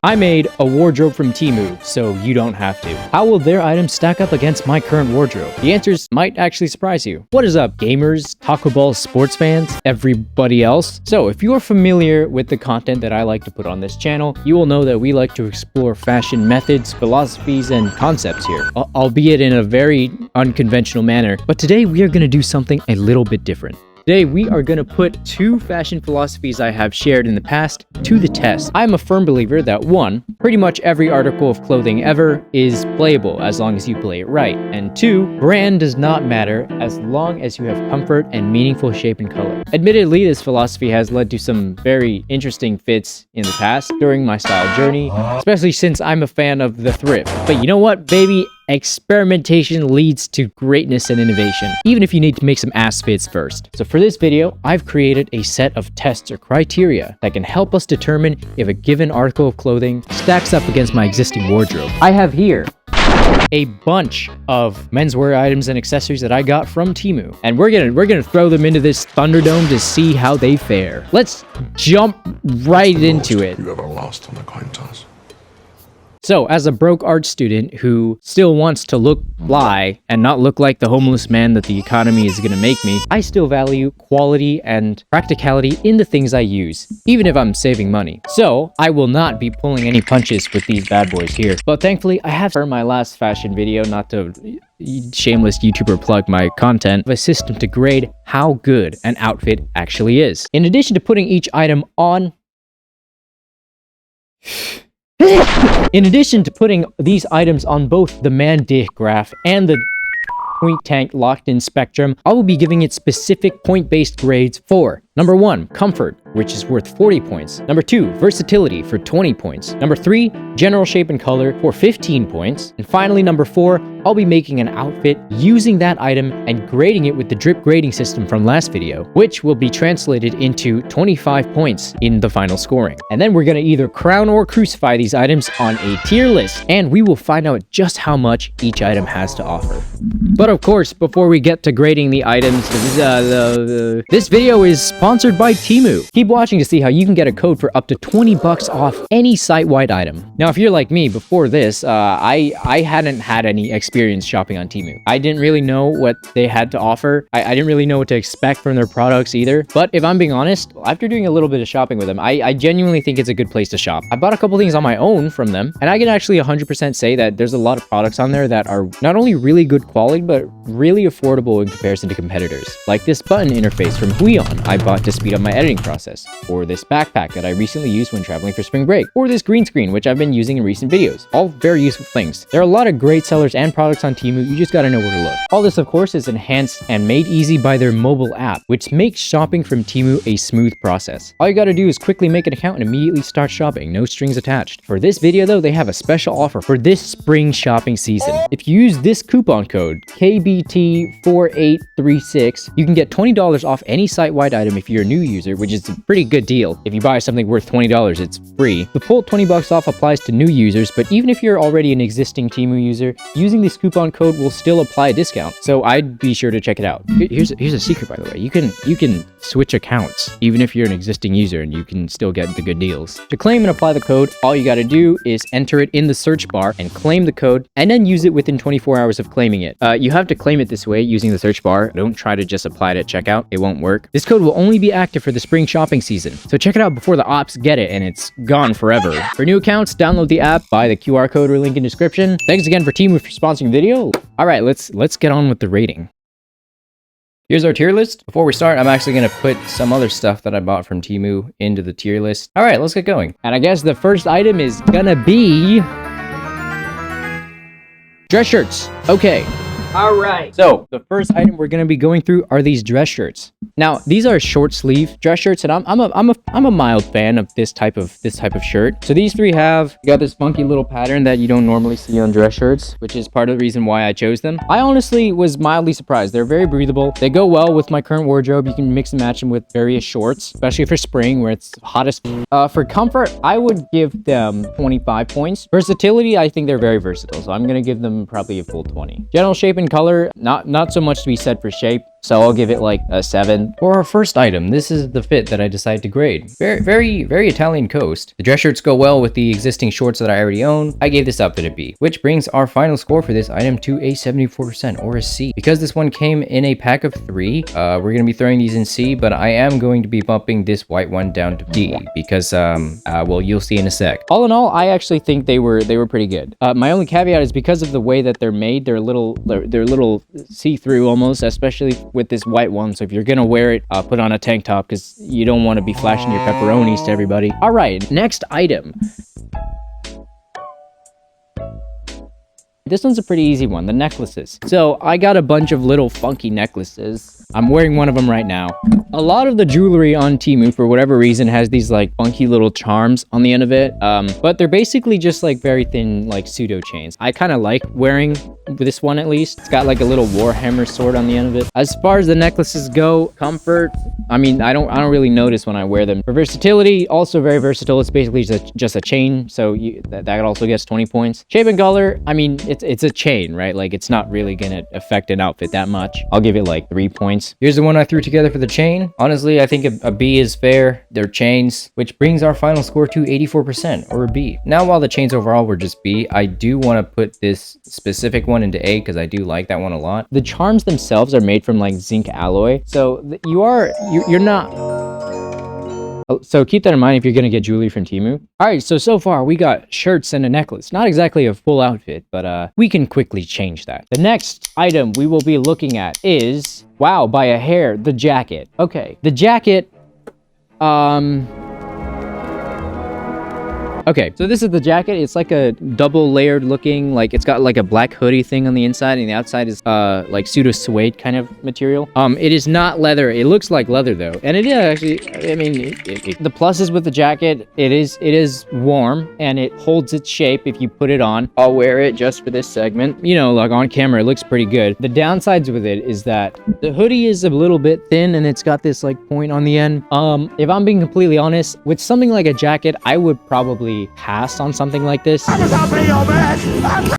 I made a wardrobe from TEMU, so you don't have to. How will their items stack up against my current wardrobe? The answers might actually surprise you. What is up, gamers, Taco Bell sports fans, everybody else? So if you're familiar with the content that I like to put on this channel, you will know that we like to explore fashion methods, philosophies, and concepts here, albeit in a very unconventional manner. But today we are going to do something a little bit different. Today, we are going to put two fashion philosophies I have shared in the past to the test. I'm a firm believer that 1, pretty much every article of clothing ever is playable as long as you play it right. And 2, brand does not matter as long as you have comfort and meaningful shape and color. Admittedly, this philosophy has led to some very interesting fits in the past during my style journey, especially since I'm a fan of the thrift. But you know what, baby? Experimentation leads to greatness and innovation, even if you need to make some ass fits first. So for this video, I've created a set of tests or criteria that can help us determine if a given article of clothing stacks up against my existing wardrobe. I have here a bunch of menswear items and accessories that I got from TEMU, and we're gonna throw them into this Thunderdome to see how they fare. Let's jump right into it. You ever lost on the coin toss? So, as a broke art student who still wants to look fly and not look like the homeless man that the economy is going to make me, I still value quality and practicality in the things I use, even if I'm saving money. So, I will not be pulling any punches with these bad boys here. But thankfully, I have, for my last fashion video, not to shameless YouTuber plug my content, a system to grade how good an outfit actually is. In addition to putting each item on... In addition to putting these items on both the man-dick graph and the point tank locked-in spectrum, I will be giving it specific point-based grades for number 1, comfort, which is worth 40 points. Number 2, versatility for 20 points. Number 3, general shape and color for 15 points. And finally, number 4, I'll be making an outfit using that item and grading it with the drip grading system from last video, which will be translated into 25 points in the final scoring. And then we're gonna either crown or crucify these items on a tier list, and we will find out just how much each item has to offer. But of course, before we get to grading the items, this video is sponsored by TEMU. Keep watching to see how you can get a code for up to 20 bucks off any site-wide item. Now, if you're like me, before this, I hadn't had any experience shopping on TEMU. I didn't really know what they had to offer. I didn't really know what to expect from their products either. But if I'm being honest, after doing a little bit of shopping with them, I genuinely think it's a good place to shop. I bought a couple things on my own from them, and I can actually 100% say that there's a lot of products on there that are not only really good quality, but really affordable in comparison to competitors. Like this button interface from Huion I bought to speed up my editing process, or this backpack that I recently used when traveling for spring break, or this green screen which I've been using in recent videos. All very useful things. There are a lot of great sellers and products on TEMU, you just gotta know where to look. All this of course is enhanced and made easy by their mobile app, which makes shopping from TEMU a smooth process. All you gotta do is quickly make an account and immediately start shopping, no strings attached. For this video though, they have a special offer for this spring shopping season. If you use this coupon code, KBT4836, you can get $20 off any site-wide item if you're a new user, which is a pretty good deal. If you buy something worth $20, it's free. The full 20 bucks off applies to new users, but even if you're already an existing TEMU user, using this coupon code will still apply a discount. So I'd be sure to check it out. Here's a secret, by the way. You can switch accounts, even if you're an existing user, and you can still get the good deals. To claim and apply the code, all you gotta do is enter it in the search bar and claim the code, and then use it within 24 hours of claiming it. You have to claim it this way using the search bar. Don't try to just apply it at checkout. It won't work. This code will only be active for the spring shopping season, so check it out before the ops get it and it's gone forever. For new accounts, download the app, buy the QR code or link in description. Thanks again for TEMU for sponsoring the video. All right, let's get on with the rating. Here's our tier list. Before we start, I'm actually gonna put some other stuff that I bought from TEMU into the tier list. All right, let's get going. And I guess the first item is gonna be dress shirts. Okay. All right. So the first item we're going to be going through are these dress shirts. Now, these are short sleeve dress shirts, and I'm a mild fan of this type of shirt. So these three got this funky little pattern that you don't normally see on dress shirts, which is part of the reason why I chose them. I honestly was mildly surprised. They're very breathable. They go well with my current wardrobe. You can mix and match them with various shorts, especially for spring where it's hottest. For comfort, I would give them 25 points. Versatility, I think they're very versatile, so I'm going to give them probably a full 20. General shape and color, not so much to be said for shape. So I'll give it like a 7. For our first item, this is the fit that I decided to grade. Very Italian coast. The dress shirts go well with the existing shorts that I already own. I gave this outfit a B, which brings our final score for this item to a 74% or a C. Because this one came in a pack of 3, we're going to be throwing these in C, but I am going to be bumping this white one down to D because, well, you'll see in a sec. All in all, I actually think they were pretty good. My only caveat is because of the way that they're made, they're a little see-through almost, especially with this white one. So if you're gonna wear it, put on a tank top because you don't want to be flashing your pepperonis to everybody. All right, next item. This one's a pretty easy one, the necklaces. So I got a bunch of little funky necklaces. I'm wearing one of them right now. A lot of the jewelry on Temu, for whatever reason, has these like funky little charms on the end of it. But they're basically just like very thin, like pseudo chains. I kind of like wearing this one at least. It's got like a little Warhammer sword on the end of it. As far as the necklaces go, comfort, I mean, I don't really notice when I wear them. For versatility, also very versatile. It's basically just a chain, so that also gets 20 points. Shape and color, I mean, it's a chain, right? Like it's not really gonna affect an outfit that much. I'll give it like 3 points. Here's the one I threw together for the chain. Honestly, I think a B is fair. They're chains, which brings our final score to 84% or a B. Now, while the chains overall were just B, I do want to put this specific one into A because I do like that one a lot. The charms themselves are made from like zinc alloy, so you're not. So keep that in mind if you're gonna get jewelry from Temu. All right, so far we got shirts and a necklace. Not exactly a full outfit, but we can quickly change that. The next item we will be looking at is, wow, by a hair, the jacket. Okay, the jacket, okay, so this is the jacket. It's like a double layered looking, like it's got like a black hoodie thing on the inside, and the outside is like pseudo suede kind of material. It is not leather. It looks like leather though, and it is actually, I mean, the pluses with the jacket, it is warm and it holds its shape if you put it on. I'll wear it just for this segment. You know, like on camera, it looks pretty good. The downsides with it is that the hoodie is a little bit thin and it's got this like point on the end. If I'm being completely honest, with something like a jacket, I would probably pass on something like this.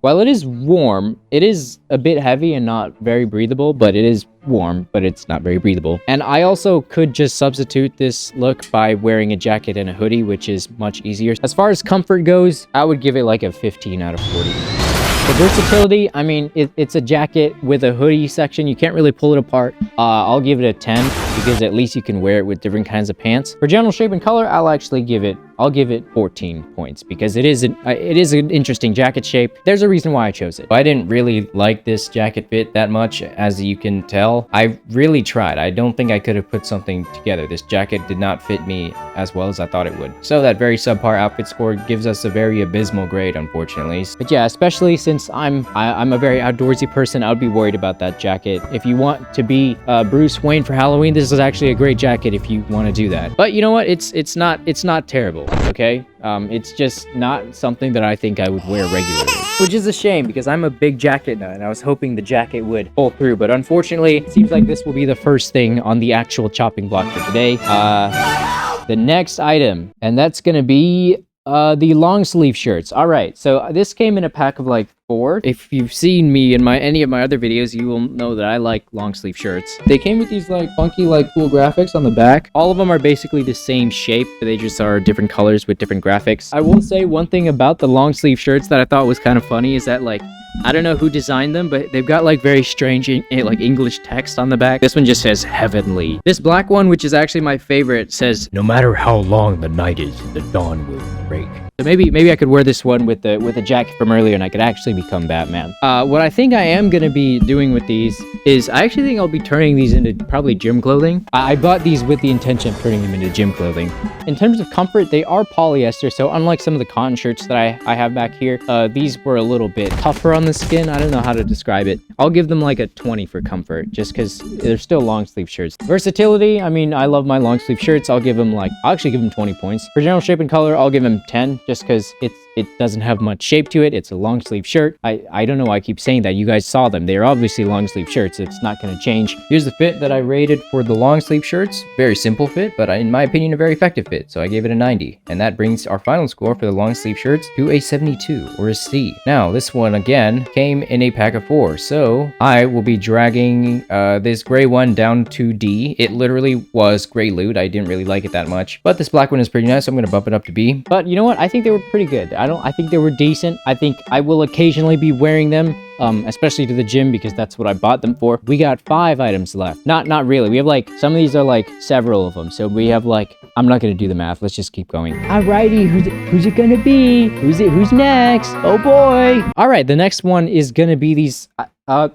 While it is warm, it is a bit heavy and not very breathable, but it is warm, but it's not very breathable. And I also could just substitute this look by wearing a jacket and a hoodie, which is much easier. As far as comfort goes, I would give it like a 15 out of 40. For versatility, I mean, it's a jacket with a hoodie section. You can't really pull it apart. I'll give it a 10 because at least you can wear it with different kinds of pants. For general shape and color, I'll give it 14 points because it is an interesting jacket shape. There's a reason why I chose it. I didn't really like this jacket fit that much, as you can tell. I really tried. I don't think I could have put something together. This jacket did not fit me as well as I thought it would. So that very subpar outfit score gives us a very abysmal grade, unfortunately. But yeah, especially since I'm a very outdoorsy person, I would be worried about that jacket. If you want to be Bruce Wayne for Halloween, this is actually a great jacket if you want to do that. But you know what? It's not terrible. Okay, it's just not something that I think I would wear regularly, which is a shame because I'm a big jacket nut and I was hoping the jacket would pull through, but unfortunately it seems like this will be the first thing on the actual chopping block for today. The next item, and that's gonna be the long sleeve shirts. All right, so this came in a pack of like 4. If you've seen me in any of my other videos, you will know that I like long sleeve shirts. They came with these like funky, like cool graphics on the back. All of them are basically the same shape, but they just are different colors with different graphics. I will say one thing about the long sleeve shirts that I thought was kind of funny is that, like, I don't know who designed them, but they've got like very strange like English text on the back. This one just says heavenly. This black one, which is actually my favorite, says, "No matter how long the night is, the dawn will break." So maybe I could wear this one with the jacket from earlier and I could actually become Batman. What I think I am gonna be doing with these is I actually think I'll be turning these into probably gym clothing. I bought these with the intention of turning them into gym clothing. In terms of comfort, they are polyester, so unlike some of the cotton shirts that I have back here, these were a little bit tougher on the skin. I don't know how to describe it. I'll give them like a 20 for comfort, just because they're still long sleeve shirts. Versatility, I mean, I love my long sleeve shirts. I'll actually give them 20 points. For general shape and color, I'll give them 10, just because it doesn't have much shape to it. It's a long sleeve shirt. I don't know why I keep saying that. You guys saw them. They're obviously long sleeve shirts. It's not going to change. Here's the fit that I rated for the long sleeve shirts. Very simple fit, but in my opinion, a very effective fit. So I gave it a 90. And that brings our final score for the long sleeve shirts to a 72 or a C. Now, this one again came in a pack of 4. So I will be dragging this gray one down to D. It literally was gray loot. I didn't really like it that much, but this black one is pretty nice. So I'm going to bump it up to B. But you know what? I think they were pretty good. I think they were decent. I think I will occasionally be wearing them, especially to the gym because that's what I bought them for. We got 5 items left. Not really. We have like, some of these are like several of them. So we have like, I'm not going to do the math. Let's just keep going. Alrighty, who's it going to be? Who's next? Oh boy. All right, the next one is going to be these,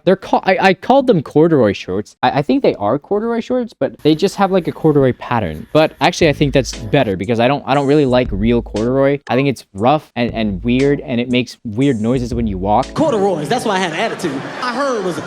they're called, I called them corduroy shorts. I think they are corduroy shorts, but they just have like a corduroy pattern. But actually I think that's better because I don't really like real corduroy. I think it's rough and weird, and it makes weird noises when you walk. Corduroys, that's why I had an attitude. I heard it was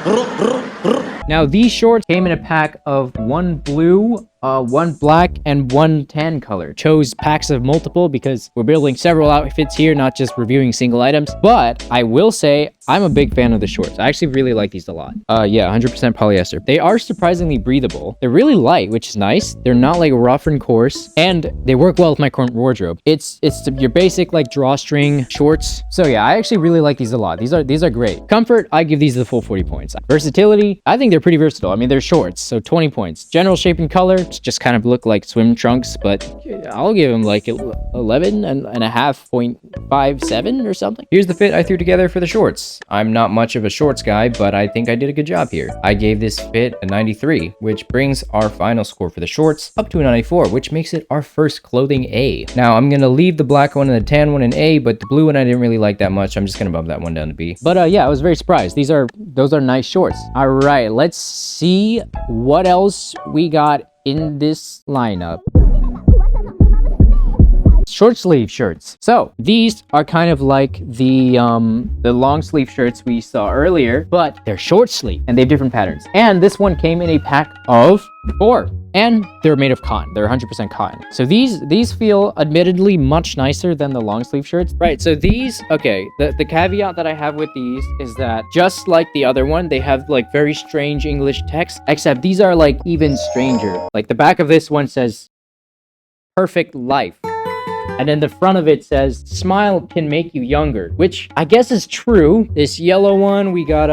Now these shorts came in a pack of 1 blue, 1 black, and 1 tan color. Chose packs of multiple because we're building several outfits here, not just reviewing single items. But I will say I'm a big fan of the shorts. I actually really like these a lot. Yeah, 100% polyester. They are surprisingly breathable. They're really light, which is nice. They're not like rough and coarse, and they work well with my current wardrobe. It's your basic like drawstring shorts. So yeah, I actually really like these a lot. These are great. Comfort, I give these the full 40 points. Versatility, I think they're pretty versatile. I mean, they're shorts, so 20 points. General shape and color, just kind of look like swim trunks, but I'll give them like 11.57 or something. Here's the fit I threw together for the shorts. I'm not much of a shorts guy, but I think I did a good job here. I gave this fit a 93, which brings our final score for the shorts up to a 94, which makes it our first clothing A. Now, I'm going to leave the black one and the tan one in A, but the blue one I didn't really like that much. I'm just going to bump that one down to B. But yeah, I was very surprised. Those are nice shorts. All right, let's see what else we got in this lineup. Short sleeve shirts. So these are kind of like the long sleeve shirts we saw earlier, but they're short sleeve and they have different patterns. And this one came in a pack of 4, and they're made of cotton. They're 100% cotton. So these feel admittedly much nicer than the long sleeve shirts. Right, so these, okay, the caveat that I have with these is that just like the other one, they have like very strange English text, except these are like even stranger. Like the back of this one says, "Perfect life." And then the front of it says, "Smile can make you younger," which I guess is true. This yellow one, we got,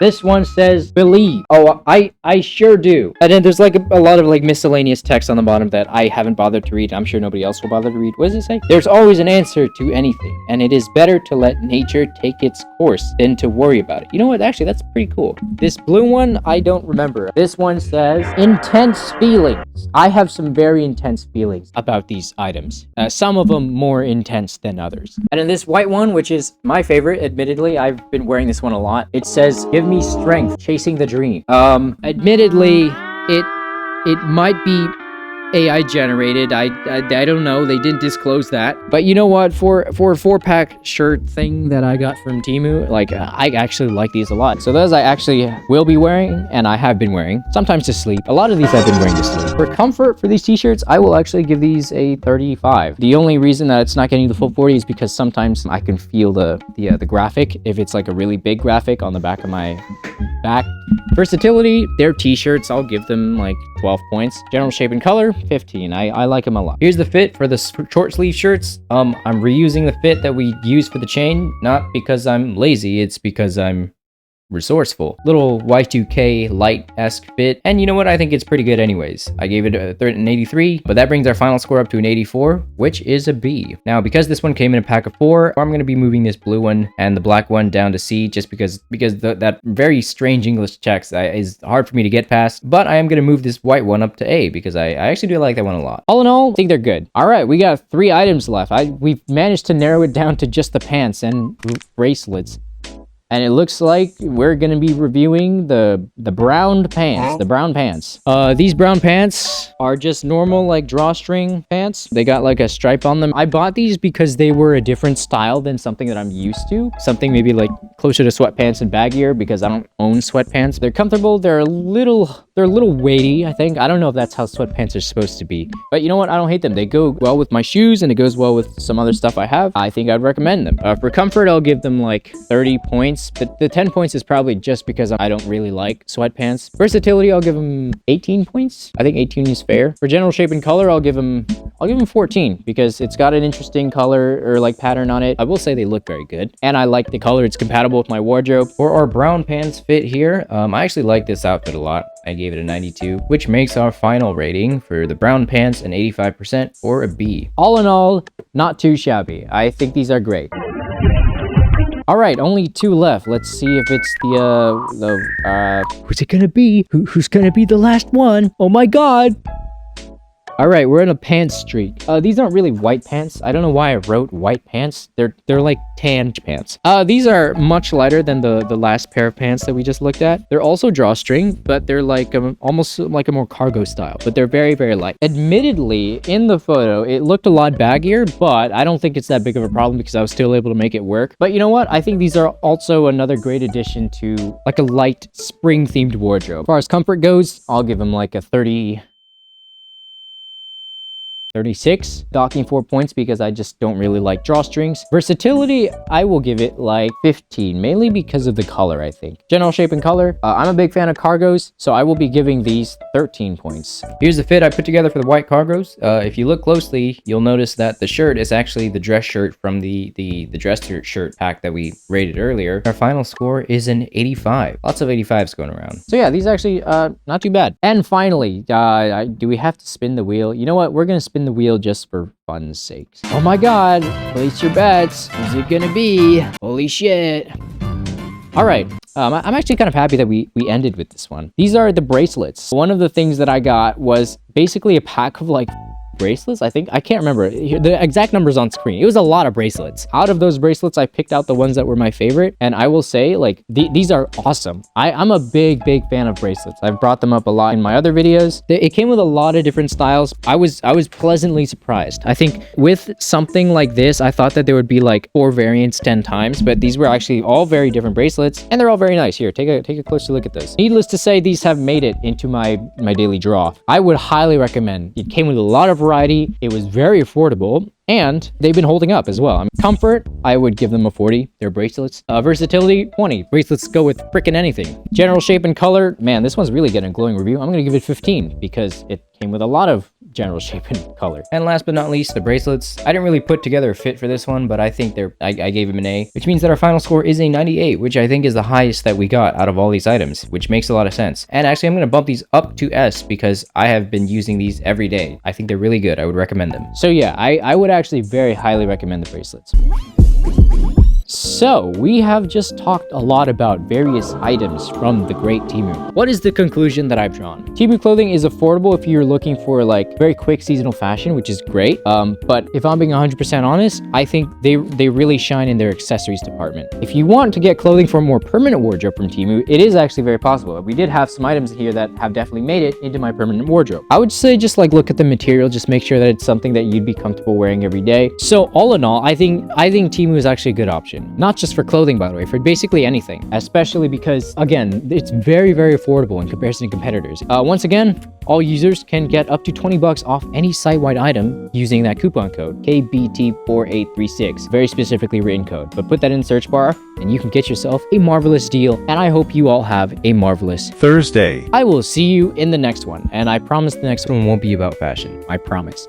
this one says, "Believe." Oh, I sure do. And then there's like a lot of like miscellaneous text on the bottom that I haven't bothered to read. I'm sure nobody else will bother to read. What does it say? "There's always an answer to anything, and it is better to let nature take its course than to worry about it." You know what? Actually, that's pretty cool. This blue one, I don't remember. This one says, "Intense feelings." I have some very intense feelings about these items. Some of them more intense than others. And then this white one, which is my favorite, admittedly, I've been wearing this one a lot. It says, "Give me strength, chasing the dream." Admittedly, it might be AI generated. I don't know. They didn't disclose that. But you know what? For a 4-pack shirt thing that I got from Temu, like I actually like these a lot. So those I actually will be wearing, and I have been wearing, sometimes to sleep. A lot of these I've been wearing to sleep. For comfort, for these t-shirts, I will actually give these a 35. The only reason that it's not getting the full 40 is because sometimes I can feel the graphic, if it's like a really big graphic on the back of my back. Versatility, they're t-shirts. I'll give them like 12 points. General shape and color, 15. I like them a lot. Here's the fit for the short sleeve shirts. I'm reusing the fit that we used for the chain, not because I'm lazy, it's because I'm resourceful. Little Y2K light-esque fit, and you know what? I think it's pretty good anyways. I gave it an 83, but that brings our final score up to an 84, which is a B. Now, because this one came in a pack of 4, I'm going to be moving this blue one and the black one down to C, just because that very strange English text is hard for me to get past, but I am going to move this white one up to A, because I actually do like that one a lot. All in all, I think they're good. All right, we got 3 items left. We've managed to narrow it down to just the pants and bracelets. And it looks like we're going to be reviewing the brown pants. These brown pants are just normal, like, drawstring pants. They got, like, a stripe on them. I bought these because they were a different style than something that I'm used to. Something maybe, like, closer to sweatpants and baggier, because I don't own sweatpants. They're comfortable. They're a little They're a little weighty, I think. I don't know if that's how sweatpants are supposed to be. But you know what? I don't hate them. They go well with my shoes and it goes well with some other stuff I have. I think I'd recommend them. For comfort, I'll give them like 30 points. But the 10 points is probably just because I don't really like sweatpants. Versatility, I'll give them 18 points. I think 18 is fair. For general shape and color, I'll give them 14 because it's got an interesting color or like pattern on it. I will say they look very good. And I like the color. It's compatible with my wardrobe. For our brown pants fit here, I actually like this outfit a lot. I gave it a 92, which makes our final rating for the brown pants an 85% or a B. All in all, not too shabby. I think these are great. All right, only 2 left. Let's see if it's who's it gonna be? Who's gonna be the last one? Oh my God. All right, we're in a pants streak. These aren't really white pants. I don't know why I wrote white pants. They're like tan pants. These are much lighter than the last pair of pants that we just looked at. They're also drawstring, but they're like almost like a more cargo style, but they're very, very light. Admittedly, in the photo, it looked a lot baggier, but I don't think it's that big of a problem because I was still able to make it work. But you know what? I think these are also another great addition to like a light spring themed wardrobe. As far as comfort goes, I'll give them like a 36, docking 4 points because I just don't really like drawstrings. Versatility, I will give it like 15, mainly because of the color, I think. General shape and color, I'm a big fan of cargos, so I will be giving these 13 points. Here's the fit I put together for the white cargos. If you look closely, you'll notice that the shirt is actually the dress shirt from the dress shirt pack that we rated earlier. Our final score is an 85. Lots of 85s going around. So yeah, these actually not too bad. And finally, do we have to spin the wheel? You know what? We're gonna spin the wheel just for fun's sakes. Oh my God, place your bets. Who's it gonna be? Holy shit. All right, I'm actually kind of happy that we ended with this one. These are the bracelets. One of the things that I got was basically a pack of like bracelets, I think. I can't remember. The exact numbers on screen. It was a lot of bracelets. Out of those bracelets, I picked out the ones that were my favorite. And I will say, like, these are awesome. I'm a big fan of bracelets. I've brought them up a lot in my other videos. It came with a lot of different styles. I was pleasantly surprised. I think with something like this, I thought that there would be like 4 variants 10 times, but these were actually all very different bracelets, and they're all very nice. Here, take a closer look at this. Needless to say, these have made it into my daily draw. I would highly recommend. It came with a lot of variety. It was very affordable, and they've been holding up as well. I mean, comfort, I would give them a 40. They're bracelets. Versatility, 20. Bracelets go with freaking anything. General shape and color, man, this one's really getting a glowing review. I'm gonna give it 15 because it came with a lot of general shape and color. And last but not least, the bracelets. I didn't really put together a fit for this one, but I think I gave them an A, which means that our final score is a 98, which I think is the highest that we got out of all these items, which makes a lot of sense. And actually, I'm going to bump these up to S because I have been using these every day. I think they're really good. I would recommend them. So yeah, I would actually very highly recommend the bracelets. So, we have just talked a lot about various items from the great Temu. What is the conclusion that I've drawn? Temu clothing is affordable if you're looking for like very quick seasonal fashion, which is great. But if I'm being 100% honest, I think they really shine in their accessories department. If you want to get clothing for a more permanent wardrobe from Temu, it is actually very possible. We did have some items here that have definitely made it into my permanent wardrobe. I would say just like look at the material, just make sure that it's something that you'd be comfortable wearing every day. So all in all, I think Temu is actually a good option. Not just for clothing, by the way, for basically anything, especially because, again, it's very, very affordable in comparison to competitors. Once again, all users can get up to 20 bucks off any site-wide item using that coupon code, KBT4836, very specifically written code. But put that in the search bar and you can get yourself a marvelous deal. And I hope you all have a marvelous Thursday. I will see you in the next one. And I promise the next one won't be about fashion. I promise.